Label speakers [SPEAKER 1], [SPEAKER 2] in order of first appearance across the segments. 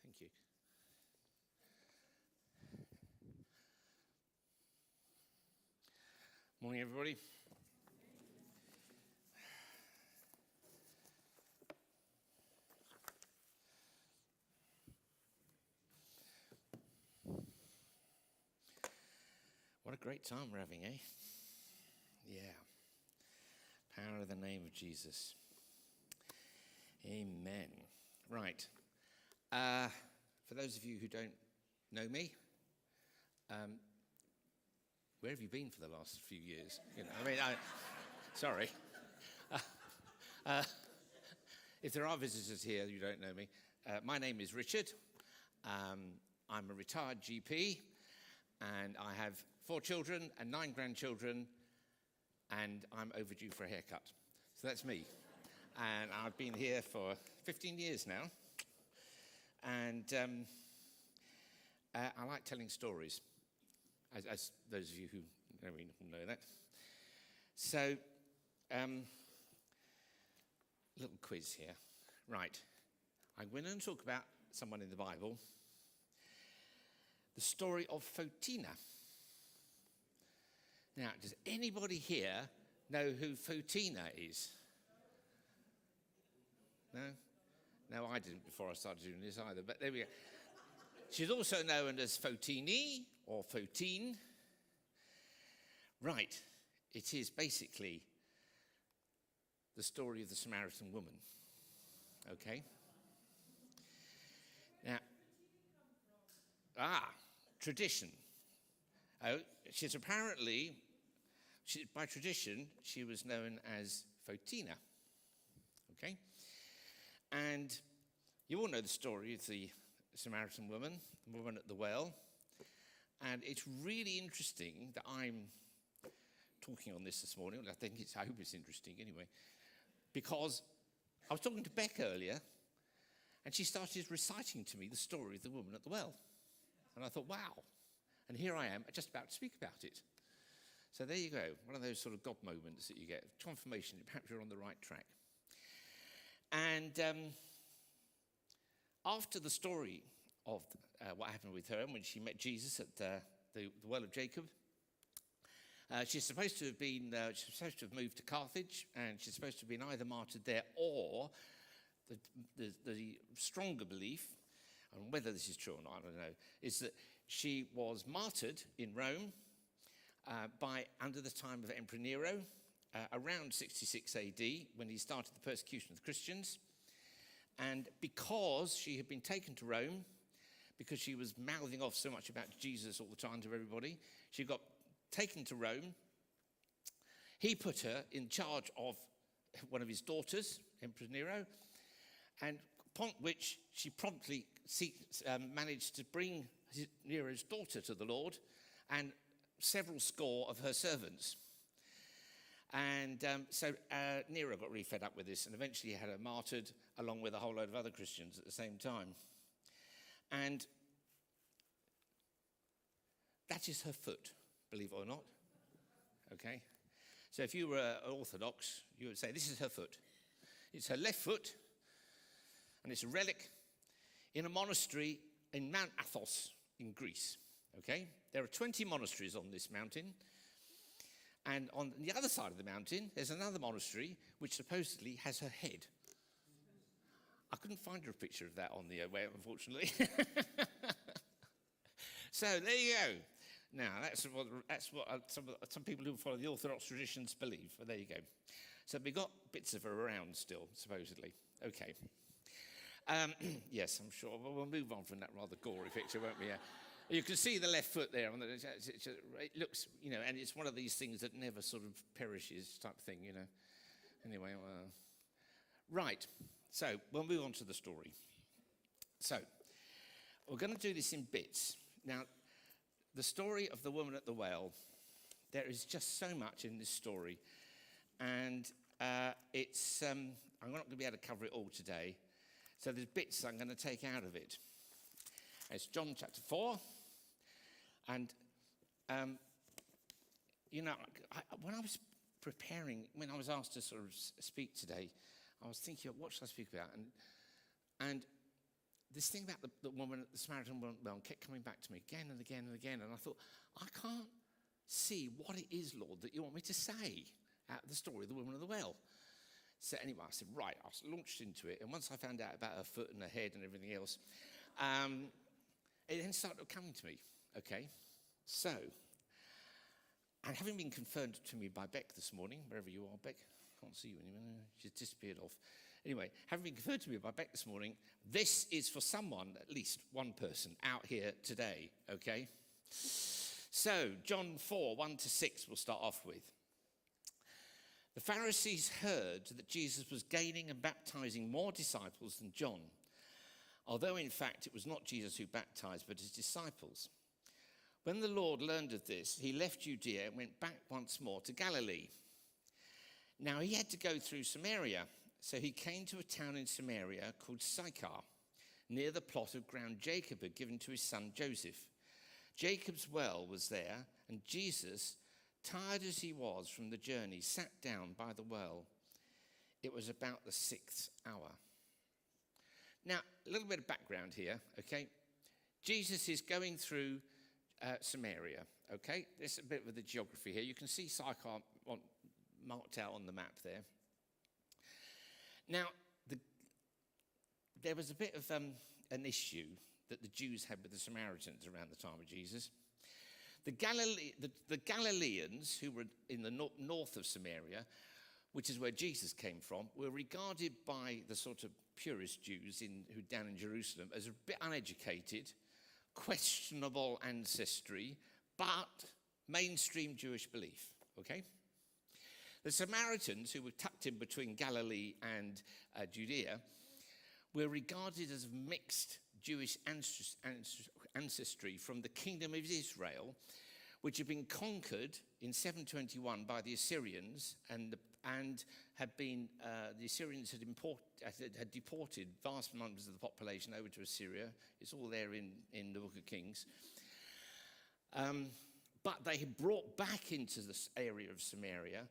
[SPEAKER 1] Thank you. Morning, everybody. What a great time we're having, eh? Yeah. Power of the name of Jesus. Amen. Right. For those of you who don't know me, where have you been for the last few years? Sorry. If there are visitors here who don't know me, my name is Richard. I'm a retired GP, and I have 4 children and 9 grandchildren, and I'm overdue for a haircut. So that's me. And I've been here for 15 years now. And I like telling stories, as those of you who know me know that. So, little quiz here. Right. I'm going to talk about someone in the Bible. The story of Photina. Now, does anybody here know who Photina is? No? No, I didn't before I started doing this either, but there we go. She's also known as Photini or Photine. Right. It is basically the story of the Samaritan woman. Okay? Now, tradition. She's apparently, by tradition, she was known as Photina. Okay? And you all know the story of the Samaritan woman, the woman at the well. And it's really interesting that I'm talking on this morning. I hope it's interesting anyway. Because I was talking to Beck earlier, and she started reciting to me the story of the woman at the well. And I thought, wow. And here I am, just about to speak about it. So there you go, one of those sort of God moments that you get, confirmation that perhaps you're on the right track. And after the story of what happened with her when she met Jesus at the well of Jacob, she's supposed to have moved to Carthage, and she's supposed to have been either martyred there or the stronger belief, and whether this is true or not, I don't know, is that she was martyred in Rome under the time of Emperor Nero, around 66 AD, when he started the persecution of the Christians. And because she had been taken to Rome, because she was mouthing off so much about Jesus all the time to everybody, she got taken to Rome. He put her in charge of one of his daughters, Emperor Nero, and upon which she promptly managed to bring Nero's daughter to the Lord and several score of her servants. And so Nero got really fed up with this, and eventually he had her martyred along with a whole load of other Christians at the same time. And that is her foot, believe it or not. Okay? So if you were Orthodox, you would say, this is her foot. It's her left foot, and it's a relic in a monastery in Mount Athos in Greece. Okay? There are 20 monasteries on this mountain. And on the other side of the mountain, there's another monastery which supposedly has her head. I couldn't find a picture of that on the web, unfortunately. So there you go. Now, that's what some people who follow the Orthodox traditions believe. But there you go. So we've got bits of her around still, supposedly. Okay. Yes, I'm sure. Well, we'll move on from that rather gory picture, won't we? Yeah. You can see the left foot there. It looks, and it's one of these things that never sort of perishes type thing, Anyway, right. So we'll move on to the story. So we're going to do this in bits. Now, the story of the woman at the well, there is just so much in this story. And I'm not going to be able to cover it all today. So there's bits I'm going to take out of it. It's John chapter 4. And, when I was preparing, when I was asked to sort of speak today, I was thinking, what should I speak about? And this thing about the woman, the Samaritan woman, kept coming back to me again and again and again. And I thought, I can't see what it is, Lord, that you want me to say out of the story of the woman of the well. So anyway, I said, right, I launched into it. And once I found out about her foot and her head and everything else, it then started coming to me, okay? So, and having been confirmed to me by Beck this morning, wherever you are, Beck, can't see you anymore, she's disappeared off. Anyway, having been confirmed to me by Beck this morning, this is for someone, at least one person, out here today, okay? So, John 4, 1-6, we'll start off with. The Pharisees heard that Jesus was gaining and baptizing more disciples than John, although in fact it was not Jesus who baptized, but his disciples. When the Lord learned of this, he left Judea and went back once more to Galilee. Now he had to go through Samaria, so he came to a town in Samaria called Sychar, near the plot of ground Jacob had given to his son Joseph. Jacob's well was there, and Jesus, tired as he was from the journey, sat down by the well. It was about the 6th hour. Now, a little bit of background here, okay? Jesus is going through Samaria, okay? There's a bit of the geography here. You can see Sychar marked out on the map there. Now, there was a bit of an issue that the Jews had with the Samaritans around the time of Jesus. The Galileans, who were in the north of Samaria, which is where Jesus came from, were regarded by the sort of purist Jews who down in Jerusalem as a bit uneducated, questionable ancestry, but mainstream Jewish belief, okay? The Samaritans, who were tucked in between Galilee and Judea, were regarded as mixed Jewish ancestry from the kingdom of Israel, which had been conquered in 721 by the Assyrians, and had been the Assyrians had deported vast numbers of the population over to Assyria. It's all there in the Book of Kings. But they had brought back into this area of Samaria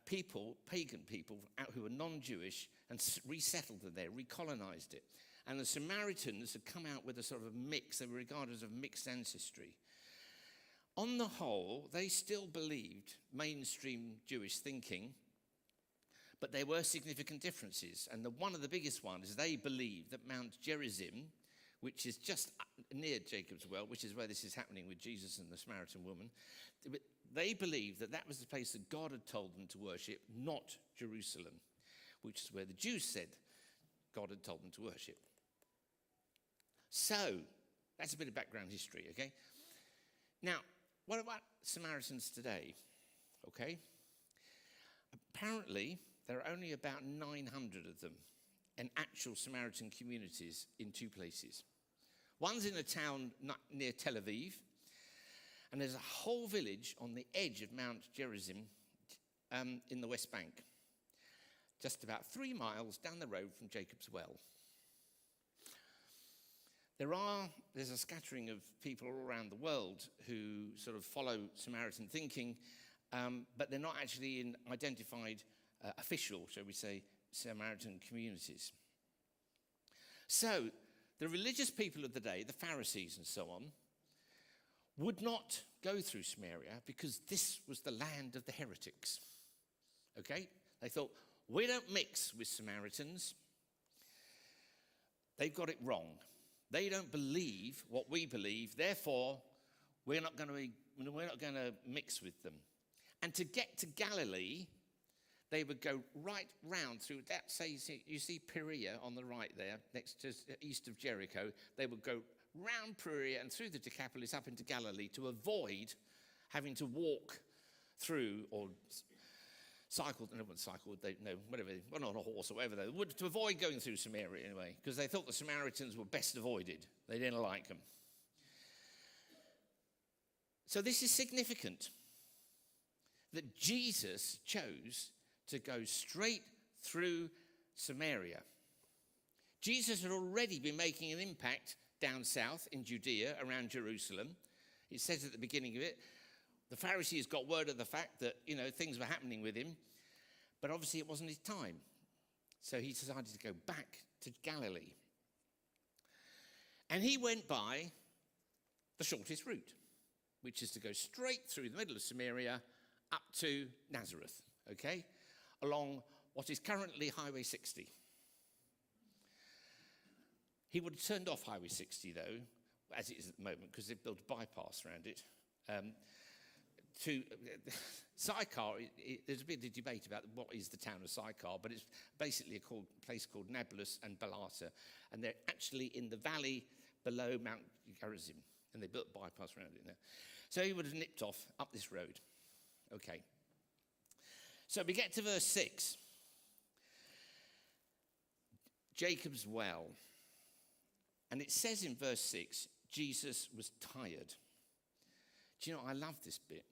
[SPEAKER 1] pagan people who were non-Jewish, and resettled them there, recolonized it. And the Samaritans had come out with a sort of mix. They were regarded as a mixed ancestry. On the whole, they still believed mainstream Jewish thinking, but there were significant differences. And one of the biggest ones is they believed that Mount Gerizim, which is just near Jacob's well, which is where this is happening with Jesus and the Samaritan woman, they believed that that was the place that God had told them to worship, not Jerusalem, which is where the Jews said God had told them to worship. So, that's a bit of background history, okay? Now, what about Samaritans today? Okay? Apparently, there are only about 900 of them in actual Samaritan communities in two places. One's in a town near Tel Aviv, and there's a whole village on the edge of Mount Gerizim in the West Bank, just about 3 miles down the road from Jacob's well. There's a scattering of people all around the world who sort of follow Samaritan thinking, but they're not actually in identified official, shall we say, Samaritan communities. So the religious people of the day, the Pharisees and so on, would not go through Samaria because this was the land of the heretics. Okay? They thought, we don't mix with Samaritans. They've got it wrong. They don't believe what we believe, therefore we're not going to mix with them. And to get to Galilee, they would go right round through that. Say you see Perea on the right there, next to east of Jericho. They would go round Perea and through the Decapolis up into Galilee to avoid having to walk through or cycle, no one cycled, whatever, well, not on a horse or whatever they would, to avoid going through Samaria anyway, because they thought the Samaritans were best avoided. They didn't like them. So this is significant that Jesus chose to go straight through Samaria. Jesus had already been making an impact down south in Judea around Jerusalem. It says at the beginning of it, the Pharisees got word of the fact that, things were happening with him, but obviously it wasn't his time. So he decided to go back to Galilee. And he went by the shortest route, which is to go straight through the middle of Samaria up to Nazareth, okay, along what is currently Highway 60. He would have turned off Highway 60, though, as it is at the moment, because they've built a bypass around it. To Sychar, there's a bit of debate about what is the town of Sychar, but it's basically a place called Nablus and Balata, and they're actually in the valley below Mount Gerizim, and they built a bypass around it now. So he would have nipped off up this road. Okay. So we get to verse 6. Jacob's well. And it says in verse 6, Jesus was tired. Do you know, I love this bit,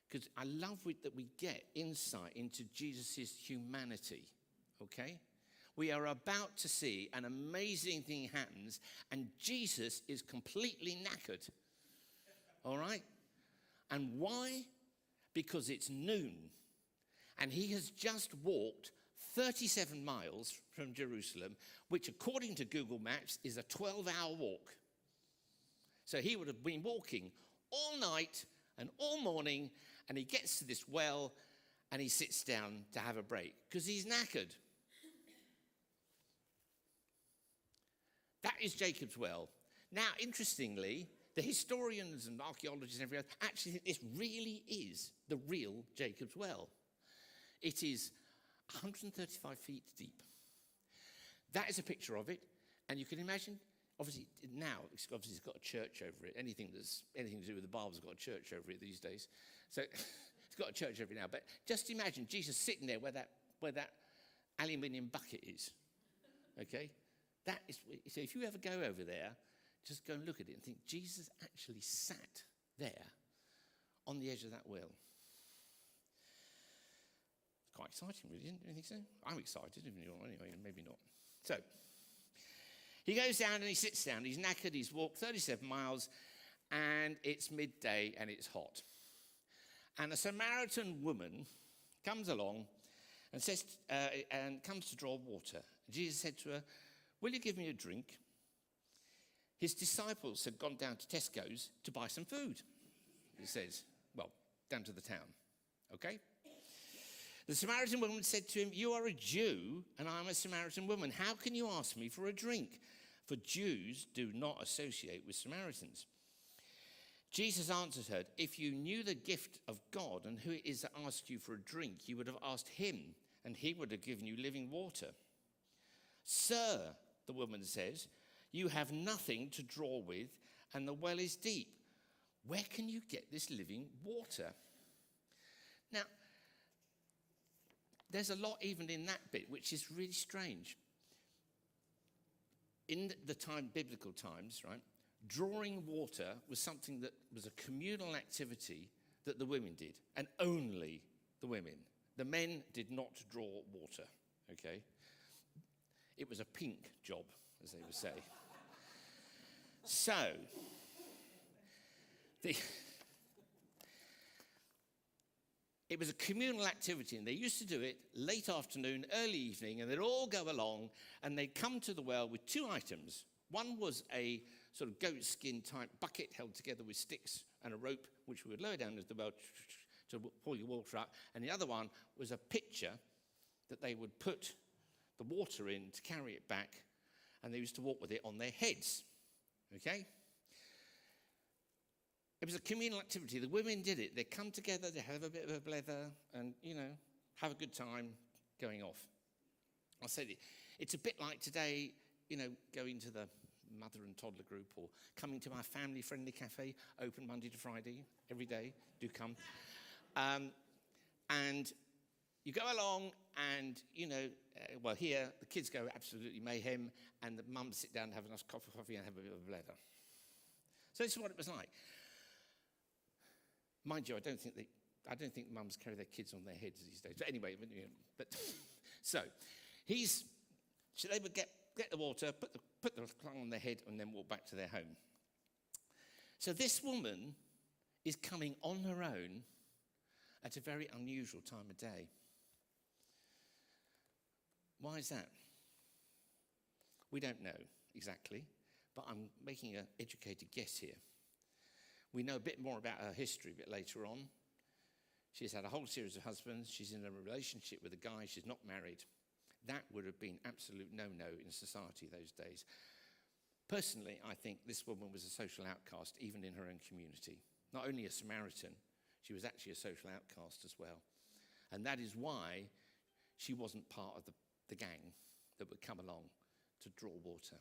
[SPEAKER 1] because I love that we get insight into Jesus' humanity, okay? We are about to see an amazing thing happens, and Jesus is completely knackered, all right? And why? Because it's noon, and he has just walked 37 miles from Jerusalem, which according to Google Maps is a 12-hour walk. So he would have been walking all night and all morning, and he gets to this well and he sits down to have a break because he's knackered. That is Jacob's well. Now, interestingly, the historians and archaeologists and everyone actually think this really is the real Jacob's well. It is 135 feet deep. That is a picture of it, and you can imagine, obviously now, it's got a church over it. Anything to do with the Bible's got a church over it these days. So it's got a church over it now. But just imagine Jesus sitting there where that aluminium bucket is. Okay? That is, so if you ever go over there, just go and look at it and think, Jesus actually sat there on the edge of that well. Quite exciting, really, don't you think so? I'm excited, anyway, maybe not. So, he goes down and he sits down. He's knackered, he's walked 37 miles, and it's midday and it's hot. And a Samaritan woman comes along and says, and comes to draw water. Jesus said to her, "Will you give me a drink?" His disciples had gone down to Tesco's to buy some food, he says. Well, down to the town, okay? The Samaritan woman said to him, "You are a Jew, and I am a Samaritan woman. How can you ask me for a drink? For Jews do not associate with Samaritans." Jesus answered her, "If you knew the gift of God and who it is that asks you for a drink, you would have asked him, and he would have given you living water." "Sir," the woman says, "you have nothing to draw with, and the well is deep. Where can you get this living water?" Now, there's a lot even in that bit, which is really strange. In the biblical times, right, drawing water was something that was a communal activity that the women did, and only the women. The men did not draw water, okay? It was a pink job, as they would say. So, it was a communal activity, and they used to do it late afternoon, early evening, and they'd all go along, and they'd come to the well with two items. One was a sort of goat skin type bucket held together with sticks and a rope, which we would lower down into the well to pull your water up, and the other one was a pitcher that they would put the water in to carry it back, and they used to walk with it on their heads, okay? It was a communal activity. The women did it. They'd come together, they'd have a bit of a blether and, have a good time going off. I said it's a bit like today, going to the mother and toddler group or coming to our family-friendly cafe, open Monday to Friday, every day. Do come. And you go along and, here the kids go absolutely mayhem and the mums sit down and have a nice cup of coffee and have a bit of a blether. So this is what it was like. Mind you, I don't think mums carry their kids on their heads these days. But anyway, so they would get the water, put the clung on their head, and then walk back to their home. So this woman is coming on her own at a very unusual time of day. Why is that? We don't know exactly, but I'm making an educated guess here. We know a bit more about her history a bit later on. She's had a whole series of husbands. She's in a relationship with a guy. She's not married. That would have been absolute no-no in society those days. Personally, I think this woman was a social outcast, even in her own community. Not only a Samaritan, she was actually a social outcast as well. And that is why she wasn't part of the gang that would come along to draw water.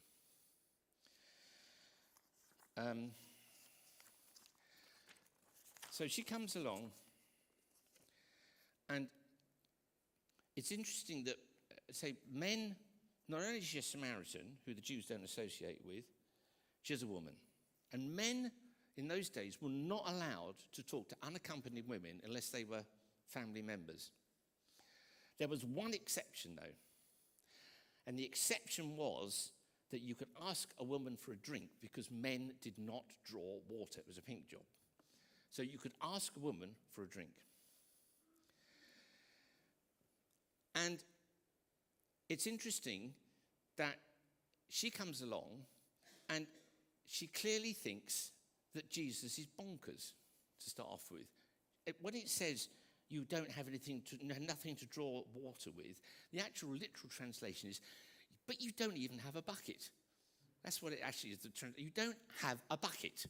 [SPEAKER 1] So she comes along, and it's interesting that, say, men, not only is she a Samaritan, who the Jews don't associate with, she's a woman. And men in those days were not allowed to talk to unaccompanied women unless they were family members. There was one exception, though. And the exception was that you could ask a woman for a drink because men did not draw water. It was a pink job. So you could ask a woman for a drink. And it's interesting that she comes along and she clearly thinks that Jesus is bonkers, to start off with. When it says you don't have nothing to draw water with, the actual literal translation is, but you don't even have a bucket. That's what it actually is. You don't have a bucket.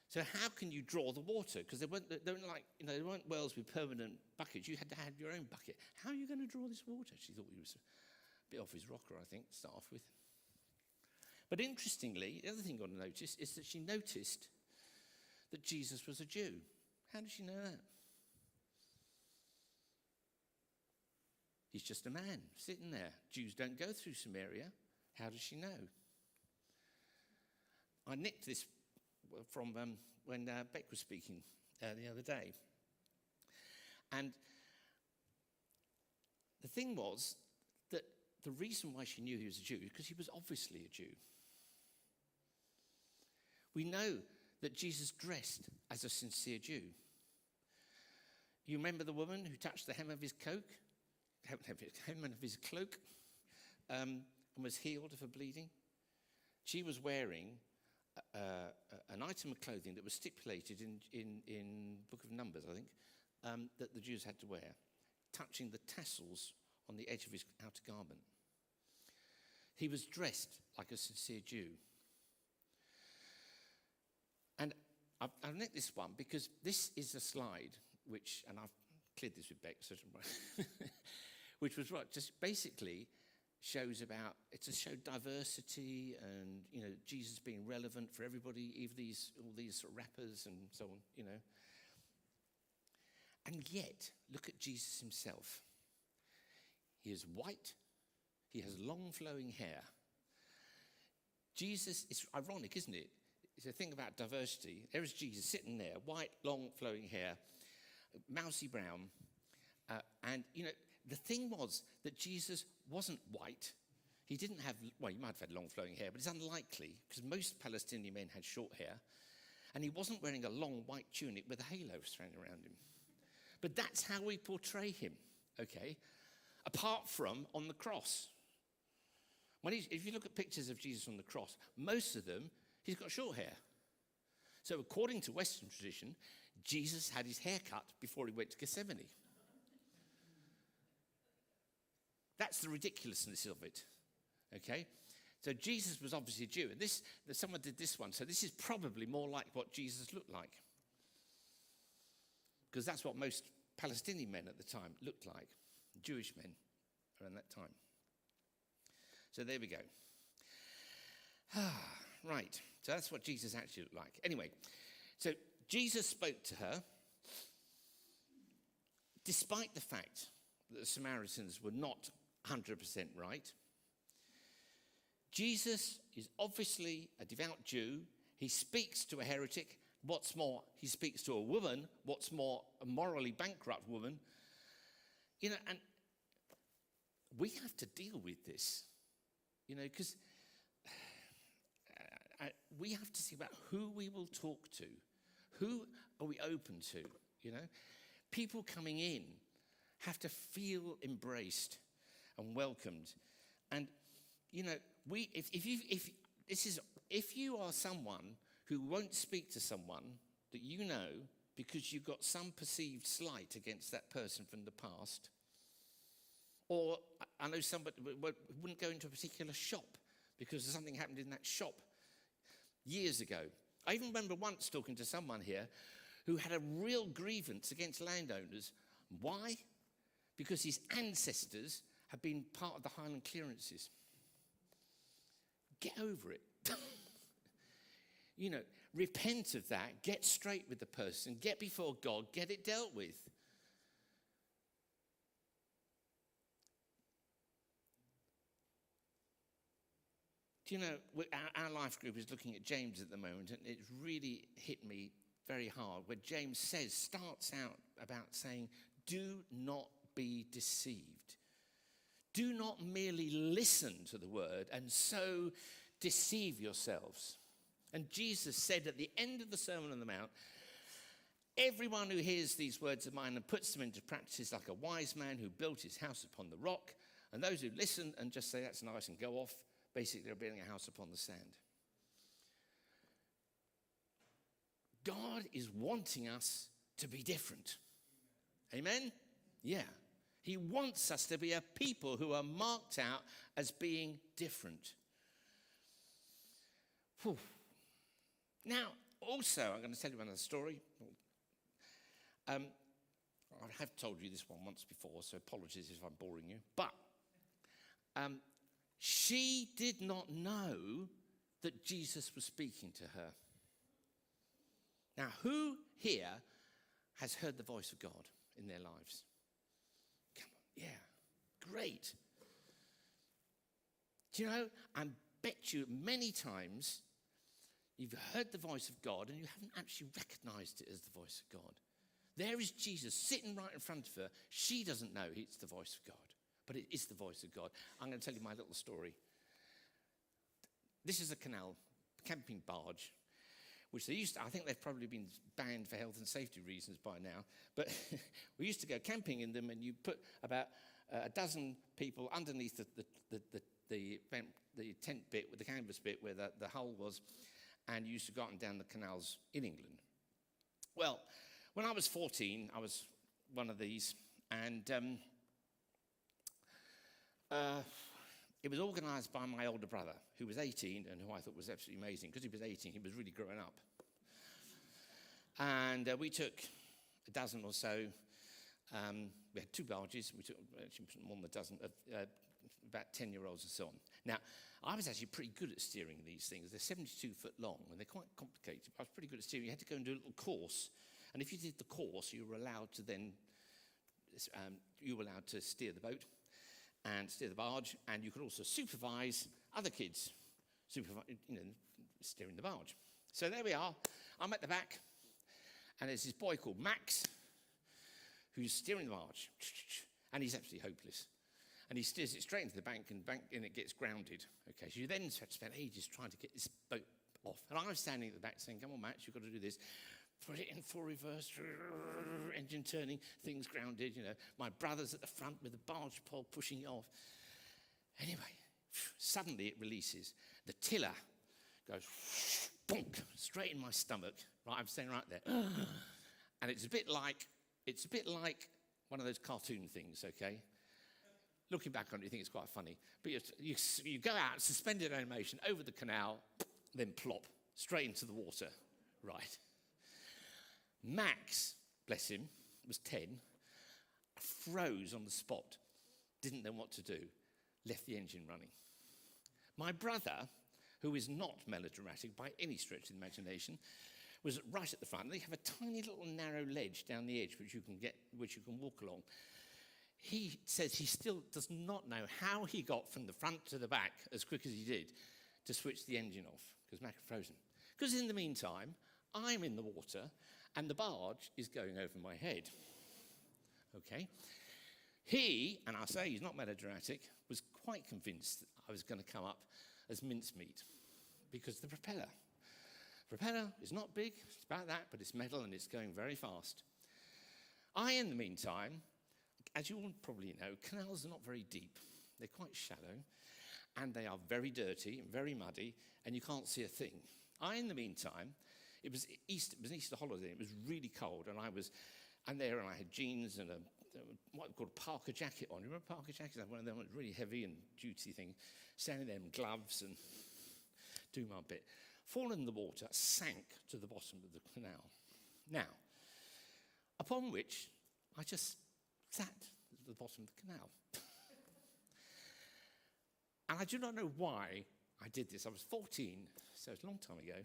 [SPEAKER 1] So how can you draw the water? Because they weren't wells with permanent buckets. You had to have your own bucket. How are you going to draw this water? She thought he was a bit off his rocker, I think, to start off with. But interestingly, the other thing I want to notice is that she noticed that Jesus was a Jew. How did she know that? He's just a man sitting there. Jews don't go through Samaria. How does she know? I nicked this from when Beck was speaking the other day. And the thing was that the reason why she knew he was a Jew is because he was obviously a Jew. We know that Jesus dressed as a sincere Jew. You remember the woman who touched the hem of his cloak, and was healed of her bleeding? She was wearing an item of clothing that was stipulated in Book of Numbers, I think, that the Jews had to wear, touching the tassels on the edge of his outer garment. He was dressed like a sincere Jew. And I've nicked this one because this is a slide which, and I've cleared this with Beck, which was what just basically shows about, it's to show diversity and, Jesus being relevant for everybody, even all these sort of rappers and so on, And yet, look at Jesus himself. He is white. He has long flowing hair. Jesus, it's ironic, isn't it? It's a thing about diversity. There is Jesus sitting there, white, long flowing hair, mousy brown. And the thing was that Jesus wasn't white. He didn't have, well, he might have had long flowing hair, but it's unlikely because most Palestinian men had short hair. And he wasn't wearing a long white tunic with a halo thrown around him. But that's how we portray him, okay? Apart from on the cross. If you look at pictures of Jesus on the cross, most of them, he's got short hair. So according to Western tradition, Jesus had his hair cut before he went to Gethsemane. That's the ridiculousness of it, okay? So Jesus was obviously a Jew, and someone did this one, so this is probably more like what Jesus looked like. Because that's what most Palestinian men at the time looked like, Jewish men around that time. So there we go. Right, so that's what Jesus actually looked like. Anyway, so Jesus spoke to her, despite the fact that the Samaritans were not 100% right. Jesus is obviously a devout Jew. He speaks to a heretic. What's more, he speaks to a woman. What's more, a morally bankrupt woman. And we have to deal with this, because we have to think about who we will talk to. Who are we open to, People coming in have to feel embraced and welcomed. And, if this is if you are someone who won't speak to someone that you know because you've got some perceived slight against that person from the past, or I know somebody wouldn't go into a particular shop because something happened in that shop years ago. I even remember once talking to someone here who had a real grievance against landowners. Why? Because his ancestors had been part of the Highland clearances. Get over it. Repent of that. Get straight with the person. Get before God. Get it dealt with. Do you know, our life group is looking at James at the moment, and it's really hit me very hard, where James starts out about saying, do not be deceived. Do not merely listen to the word and so deceive yourselves. And Jesus said at the end of the Sermon on the Mount, everyone who hears these words of mine and puts them into practice is like a wise man who built his house upon the rock. And those who listen and just say that's nice and go off, basically they're building a house upon the sand. God is wanting us to be different. Amen? Yeah. He wants us to be a people who are marked out as being different. Whew. Now, also, I'm going to tell you another story. I have told you this one once before, so apologies if I'm boring you. But she did not know that Jesus was speaking to her. Now, who here has heard the voice of God in their lives? Come on, yeah, great. Do you know, I bet you many times you've heard the voice of God and you haven't actually recognized it as the voice of God. There is Jesus sitting right in front of her. She doesn't know it's the voice of God, but it is the voice of God. I'm going to tell you my little story. This is a canal, camping barge, which I think they've probably been banned for health and safety reasons by now. But we used to go camping in them, and you put about a dozen people underneath the tent bit, with the canvas bit where the hull was, and you used to go up and down the canals in England. Well, when I was 14, I was one of these, and it was organised by my older brother, who was 18 and who I thought was absolutely amazing. Because he was 18, he was really growing up. And we took a dozen or so. We had two barges. We took actually more than a dozen, about 10-year-olds and so on. Now, I was actually pretty good at steering these things. They're 72 foot long, and they're quite complicated. I was pretty good at steering. You had to go and do a little course. And if you did the course, you were allowed to then steer the boat and steer the barge, and you could also supervise other kids, steering the barge. So there we are. I'm at the back, and there's this boy called Max who's steering the barge, and he's absolutely hopeless. And he steers it straight into the bank, and it gets grounded. Okay, so you then have to spend ages trying to get this boat off. And I was standing at the back saying, come on, Max, you've got to do this. Put it in full reverse, engine turning, things grounded, My brother's at the front with the barge pole pushing it off. Anyway, suddenly it releases. The tiller goes bonk, straight in my stomach. Right, I'm staying right there. And it's a bit like one of those cartoon things, okay? Looking back on it, you think it's quite funny. But you go out, suspended animation, over the canal, then plop, straight into the water. Right. Max, bless him, was 10, froze on the spot, didn't know what to do, left the engine running. My brother, who is not melodramatic by any stretch of the imagination, was right at the front. They have a tiny little narrow ledge down the edge which you can walk along. He says he still does not know how he got from the front to the back as quick as he did to switch the engine off, because Mac had frozen. Because in the meantime, I'm in the water and the barge is going over my head. Okay? He, and I say he's not melodramatic, was quite convinced that I was going to come up as mincemeat because the propeller is not big, it's about that, but it's metal and it's going very fast. In the meantime, as you all probably know, canals are not very deep. They're quite shallow. and they are very dirty, very muddy, and you can't see a thing. In the meantime, it was an Easter holiday. It was really cold, and I had jeans and what we call a Parker jacket on. You remember Parker jackets? I had one of them, really heavy and duty thing. Standing there in gloves and doing my bit. Fall in the water, sank to the bottom of the canal. Now, upon which I just sat at the bottom of the canal. And I do not know why I did this. I was 14, so it's a long time ago.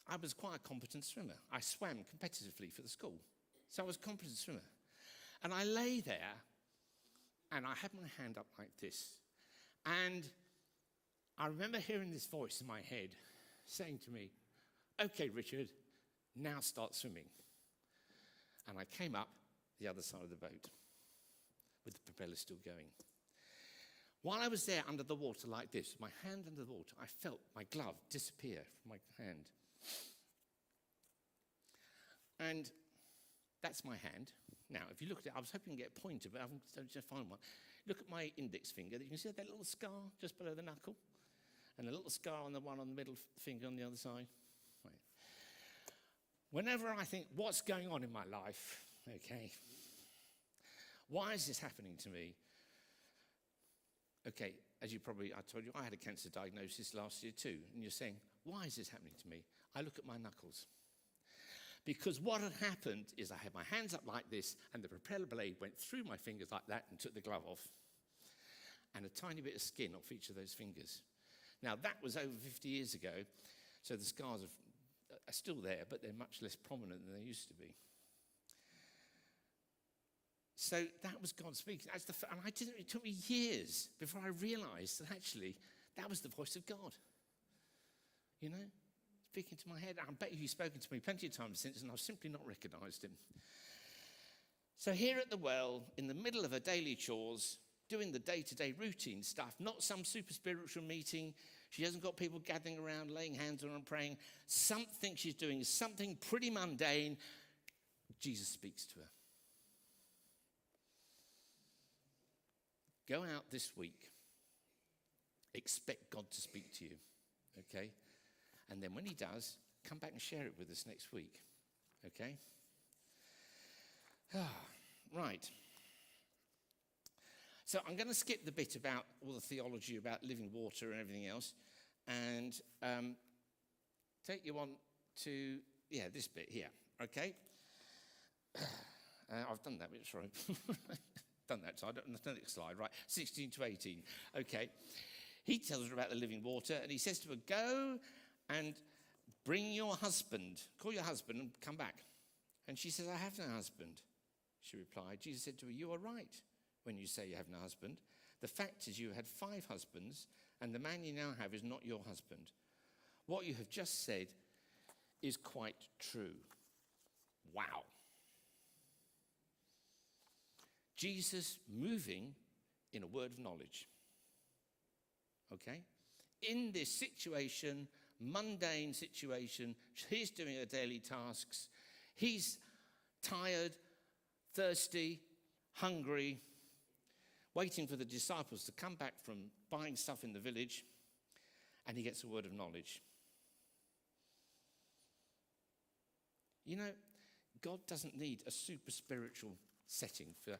[SPEAKER 1] I was quite a competent swimmer. I swam competitively for the school. So I was a competent swimmer. And I lay there, and I had my hand up like this. And I remember hearing this voice in my head saying to me, "Okay, Richard, now start swimming." And I came up the other side of the boat with the propeller still going. While I was there under the water like this, my hand under the water, I felt my glove disappear from my hand. And that's my hand. Now, if you look at it, I was hoping to get a pointer, but I haven't just found one. Look at my index finger. You can see that little scar just below the knuckle? And a little scar on the one on the middle finger on the other side. Right. Whenever I think, what's going on in my life, okay, why is this happening to me? Okay, I told you, I had a cancer diagnosis last year too. And you're saying, why is this happening to me? I look at my knuckles. Because what had happened is I had my hands up like this, and the propeller blade went through my fingers like that and took the glove off. And a tiny bit of skin off each of those fingers. Now, that was over 50 years ago, so the scars are still there, but they're much less prominent than they used to be. So that was God speaking. It took me years before I realized that actually that was the voice of God. You know, speaking to my head. I bet he's spoken to me plenty of times since, and I've simply not recognized him. So here at the well, in the middle of her daily chores, doing the day-to-day routine stuff, not some super spiritual meeting. She hasn't got people gathering around, laying hands on her and praying. Something she's doing is something pretty mundane. Jesus speaks to her. Go out this week. Expect God to speak to you, okay? And then when he does, come back and share it with us next week, okay? Right. So I'm going to skip the bit about all the theology about living water and everything else and take you on to, this bit here, okay? I've done that bit, sorry. Done that, so I don't know the next slide, right? 16 to 18, okay. He tells her about the living water, and he says to her, go and bring your husband, call your husband and come back. And she says, I have no husband. She replied, Jesus said to her, you are right when you say you have no husband. The fact is you had 5 husbands, and the man you now have is not your husband. What you have just said is quite true. Wow. Jesus moving in a word of knowledge. Okay? In this situation, mundane situation, he's doing her daily tasks. He's tired, thirsty, hungry, waiting for the disciples to come back from buying stuff in the village, and he gets a word of knowledge. You know, God doesn't need a super spiritual setting for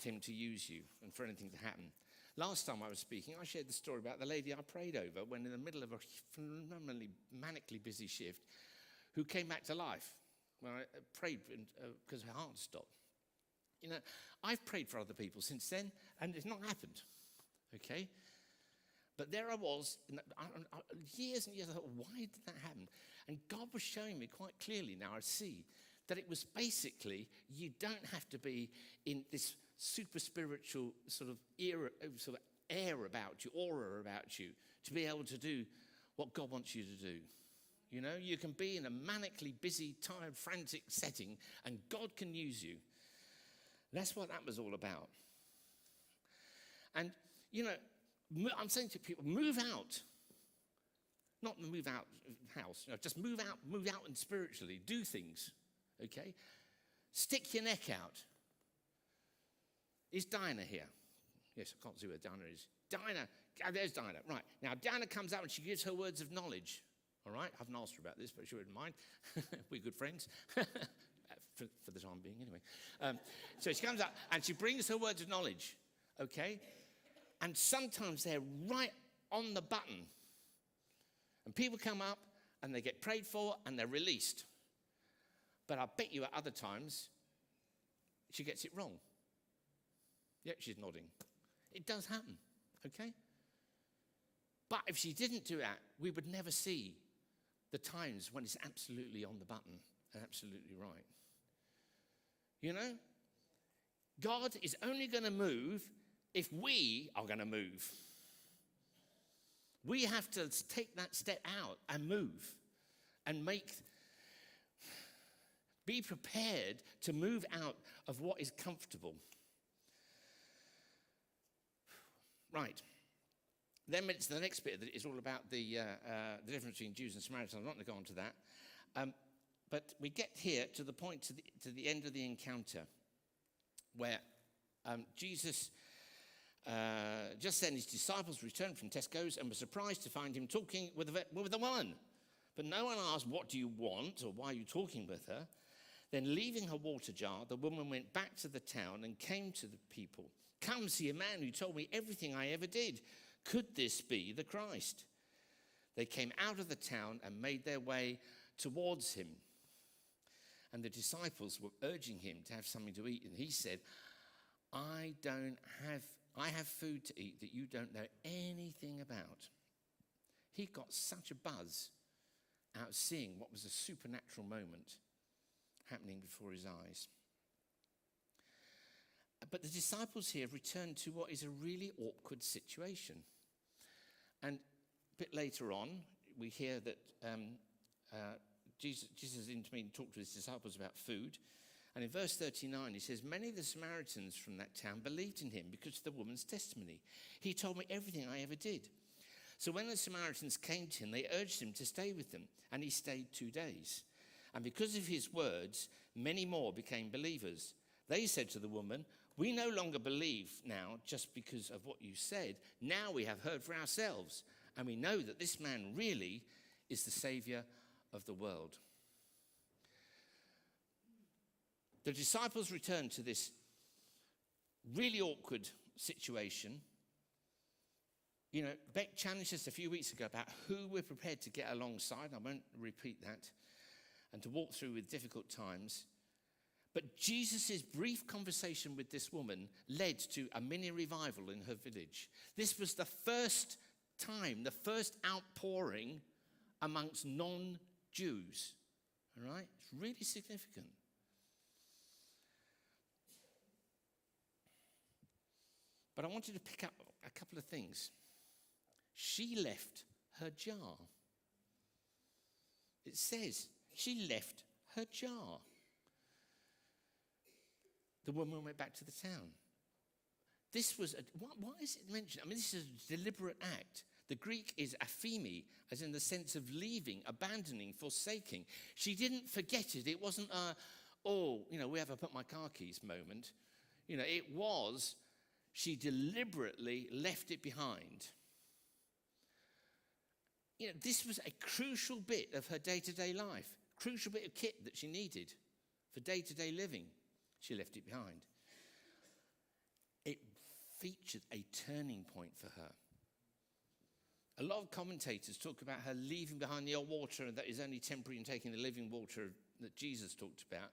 [SPEAKER 1] him to use you and for anything to happen. Last time I was speaking, I shared the story about the lady I prayed over when in the middle of a phenomenally manically busy shift, who came back to life when I prayed because her heart stopped. You know, I've prayed for other people since then, and it's not happened, okay? But there I was, years and years, I thought, why did that happen? And God was showing me quite clearly now, I see, that it was basically, you don't have to be in this super spiritual sort of air about you, aura about you, to be able to do what God wants you to do. You know, you can be in a manically busy, tired, frantic setting, and God can use you. That's what that was all about. And, you know, I'm saying to people, move out. Not move out house, just move out and spiritually, do things, okay? Stick your neck out. Is Diana here? Yes, I can't see where Dinah is. Dinah, there's Dinah. Right, now Dinah comes up and she gives her words of knowledge. All right, I haven't asked her about this, but she wouldn't mind. We're good friends. for the time being, anyway. So she comes up and she brings her words of knowledge, okay? And sometimes they're right on the button. And people come up and they get prayed for and they're released. But I bet you at other times, she gets it wrong. Yep, she's nodding. It does happen, okay? But if she didn't do that, we would never see the times when it's absolutely on the button and absolutely right. You know? God is only going to move if we are going to move. We have to take that step out and move and be prepared to move out of what is comfortable. Right. Then it's the next bit that is all about the difference between Jews and Samaritans. I'm not going to go on to that. But we get here to the point, to the end of the encounter, where Jesus, just then his disciples returned from Tesco's and were surprised to find him talking with a woman. But no one asked, "What do you want?" or "Why are you talking with her?" Then leaving her water jar, the woman went back to the town and came to the people. "Come see a man who told me everything I ever did. Could this be the Christ?" They came out of the town and made their way towards him. And the disciples were urging him to have something to eat. And he said, I have food to eat that you don't know anything about. He got such a buzz out of seeing what was a supernatural moment happening before his eyes. But the disciples here returned to what is a really awkward situation. And a bit later on, we hear that Jesus intervened, talked to his disciples about food. And in verse 39, he says, many of the Samaritans from that town believed in him because of the woman's testimony. He told me everything I ever did. So when the Samaritans came to him, they urged him to stay with them. And he stayed 2 days. And because of his words, many more became believers. They said to the woman, we no longer believe now just because of what you said. Now we have heard for ourselves. And we know that this man really is the Savior of the world. The disciples returned to this really awkward situation. You know, Beck challenged us a few weeks ago about who we're prepared to get alongside. I won't repeat that. And to walk through with difficult times. But Jesus' brief conversation with this woman led to a mini revival in her village. This was the first time, the first outpouring amongst non-Jews. All right? It's really significant. But I wanted to pick up a couple of things. She left her jar. It says she left her jar. The woman went back to the town. This was, why is it mentioned? I mean, this is a deliberate act. The Greek is aphemi, as in the sense of leaving, abandoning, forsaking. She didn't forget it. It wasn't where have I put my car keys moment. You know, it was, she deliberately left it behind. You know, this was a crucial bit of her day-to-day life, crucial bit of kit that she needed for day-to-day living. She left it behind. It featured a turning point for her. A lot of commentators talk about her leaving behind the old water that is only temporary and taking the living water that Jesus talked about.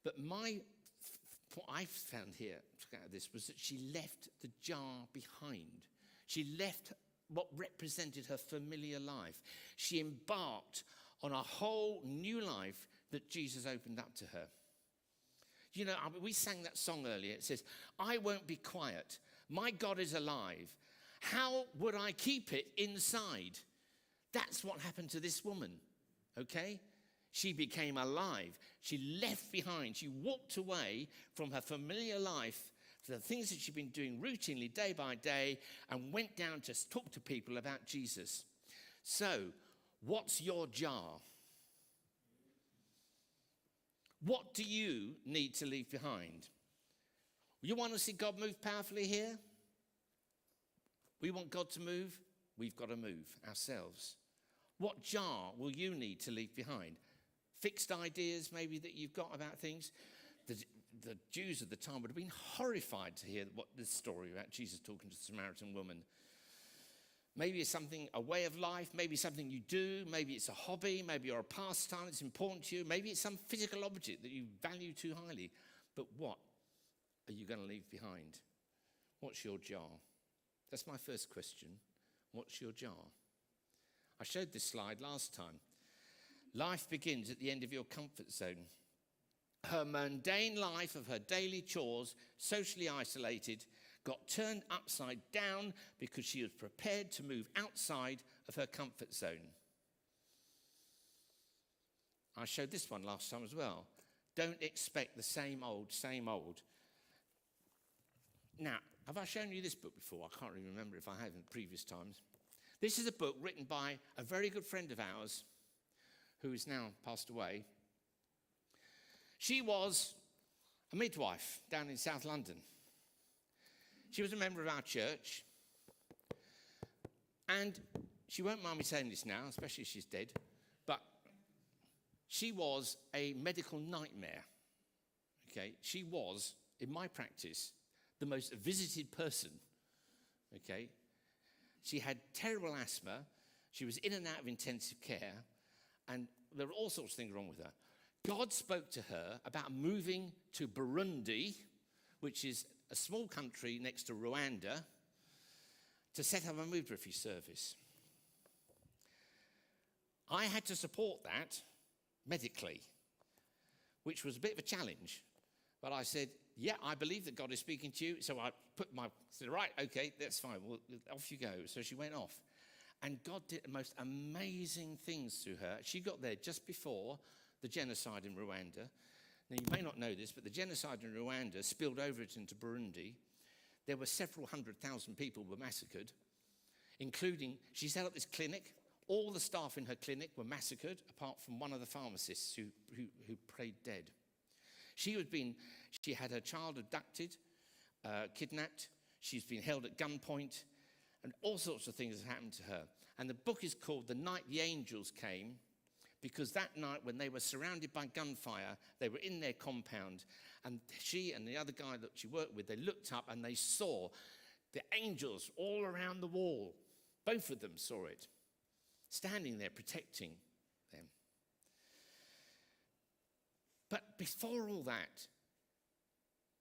[SPEAKER 1] But what I found here out of this was that she left the jar behind. She left what represented her familiar life. She embarked on a whole new life that Jesus opened up to her. You know, we sang that song earlier. It says, I won't be quiet. My God is alive. How would I keep it inside? That's what happened to this woman, okay? She became alive. She left behind. She walked away from her familiar life, the things that she'd been doing routinely day by day, and went down to talk to people about Jesus. So, what's your jar? What do you need to leave behind? You want to see God move powerfully here? We want God to move. We've got to move ourselves. What jar will you need to leave behind? Fixed ideas maybe that you've got about things. The Jews at the time would have been horrified to hear what this story about Jesus talking to the Samaritan woman. Maybe it's something, a way of life, maybe something you do, maybe it's a hobby, maybe you're a pastime that's important to you, maybe it's some physical object that you value too highly. But what are you going to leave behind? What's your jar? That's my first question. What's your jar? I showed this slide last time. Life begins at the end of your comfort zone. Her mundane life of her daily chores, socially isolated, got turned upside down because she was prepared to move outside of her comfort zone. I showed this one last time as well. Don't expect the same old, same old. Now, have I shown you this book before? I can't really remember if I have in previous times. This is a book written by a very good friend of ours who is now passed away. She was a midwife down in South London. She was a member of our church. And she won't mind me saying this now, especially if she's dead, but she was a medical nightmare. Okay, she was, in my practice, the most visited person. Okay, she had terrible asthma. She was in and out of intensive care, and there were all sorts of things wrong with her. God spoke to her about moving to Burundi, which is a small country next to Rwanda, to set up a midwifery service. I had to support that medically, which was a bit of a challenge. But I said, yeah, I believe that God is speaking to you. So I said, right, okay, that's fine. Well, off you go. So she went off. And God did the most amazing things through her. She got there just before the genocide in Rwanda. Now, you may not know this, but the genocide in Rwanda spilled over it into Burundi. There were several 100,000 people were massacred, including, she set up this clinic. All the staff in her clinic were massacred, apart from one of the pharmacists who prayed dead. She had her child abducted, kidnapped. She's been held at gunpoint, and all sorts of things have happened to her. And the book is called The Night the Angels Came, because that night when they were surrounded by gunfire, they were in their compound, and she and the other guy that she worked with, they looked up and they saw the angels all around the wall. Both of them saw it, standing there protecting them. But before all that,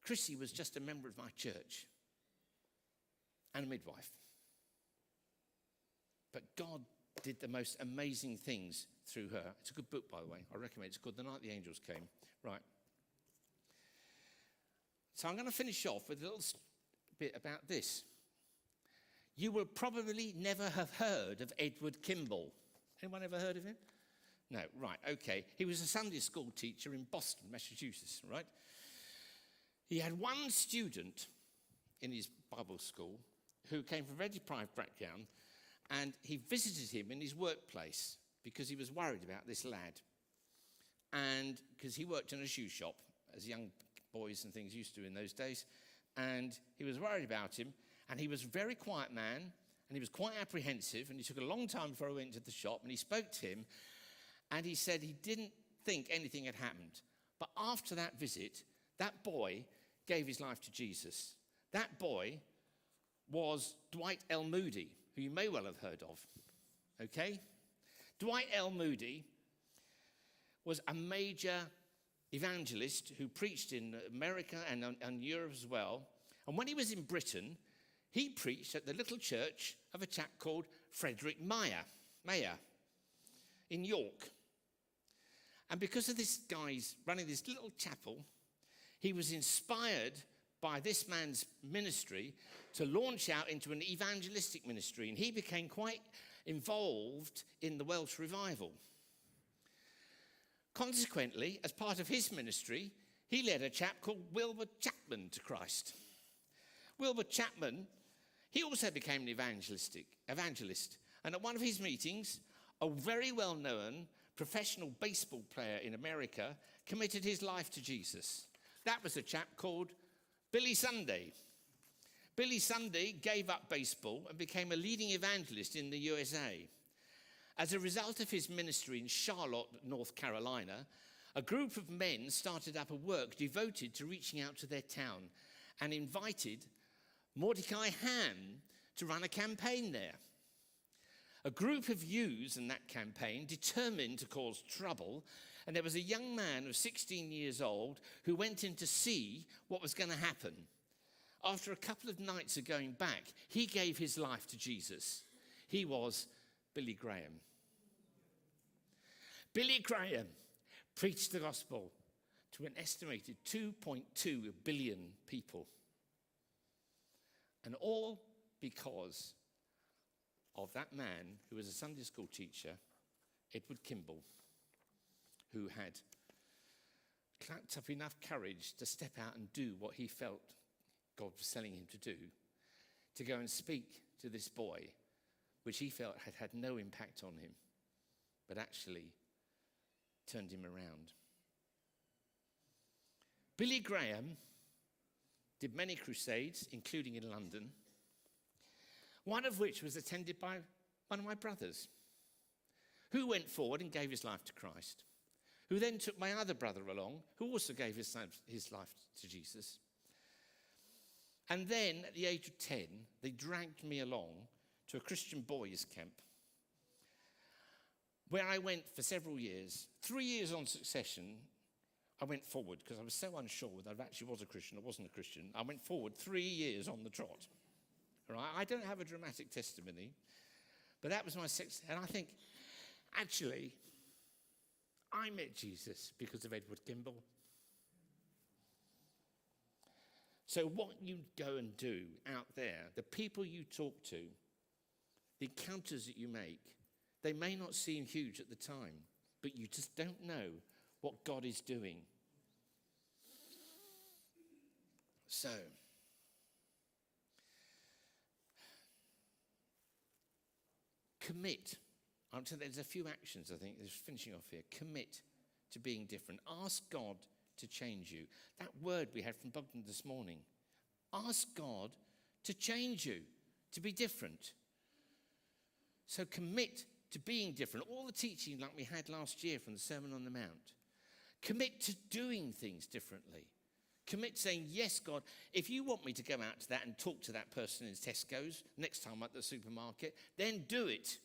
[SPEAKER 1] Chrissy was just a member of my church and a midwife. But God did the most amazing things through her. It's a good book, by the way. I recommend it. It's called The Night the Angels Came. Right. So I'm going to finish off with a little bit about this. You will probably never have heard of Edward Kimball. Anyone ever heard of him? No, right, okay. He was a Sunday school teacher in Boston, Massachusetts, right? He had one student in his Bible school who came from a very deprived background, and he visited him in his workplace because he was worried about this lad. And because he worked in a shoe shop, as young boys and things used to in those days, and he was worried about him, and he was a very quiet man, and he was quite apprehensive, and he took a long time before he went to the shop, and he spoke to him, and he said he didn't think anything had happened. But after that visit, that boy gave his life to Jesus. That boy was Dwight L. Moody, who you may well have heard of, okay? Dwight L. Moody was a major evangelist who preached in America and Europe as well. And when he was in Britain, he preached at the little church of a chap called Frederick Mayer in York. And because of this guy's running this little chapel, he was inspired by this man's ministry to launch out into an evangelistic ministry. And he became quite involved in the Welsh revival. Consequently, as part of his ministry, he led a chap called Wilbur Chapman to Christ. Wilbur Chapman, he also became an evangelist. And at one of his meetings, a very well-known professional baseball player in America committed his life to Jesus. That was a chap called Billy Sunday. Billy Sunday gave up baseball and became a leading evangelist in the USA. As a result of his ministry in Charlotte, North Carolina, a group of men started up a work devoted to reaching out to their town and invited Mordecai Ham to run a campaign there. A group of youths in that campaign determined to cause trouble, and there was a young man of 16 years old who went in to see what was going to happen. After a couple of nights of going back, he gave his life to Jesus. He was Billy Graham. Billy Graham preached the gospel to an estimated 2.2 billion people. And all because of that man who was a Sunday school teacher, Edward Kimball, who had clapped up enough courage to step out and do what he felt God was telling him to do, to go and speak to this boy, which he felt had had no impact on him, but actually turned him around. Billy Graham did many crusades, including in London, one of which was attended by one of my brothers, who went forward and gave his life to Christ, who then took my other brother along, who also gave his life to Jesus. And then, at the age of 10, they dragged me along to a Christian boys' camp, where I went for several years. 3 years on succession, I went forward, because I was so unsure whether I actually was a Christian or wasn't a Christian. I went forward 3 years on the trot. Right? I don't have a dramatic testimony, but that was my success. And I think, actually, I met Jesus because of Edward Kimball. So what you go and do out there, the people you talk to, the encounters that you make, they may not seem huge at the time, but you just don't know what God is doing. So, commit. There's a few actions, I think, just finishing off here. Commit to being different. Ask God to change you. That word we had from Bogdan this morning. Ask God to change you, to be different. So commit to being different. All the teaching like we had last year from the Sermon on the Mount. Commit to doing things differently. Commit saying, yes, God, if you want me to go out to that and talk to that person in Tesco's next time at the supermarket, then do it.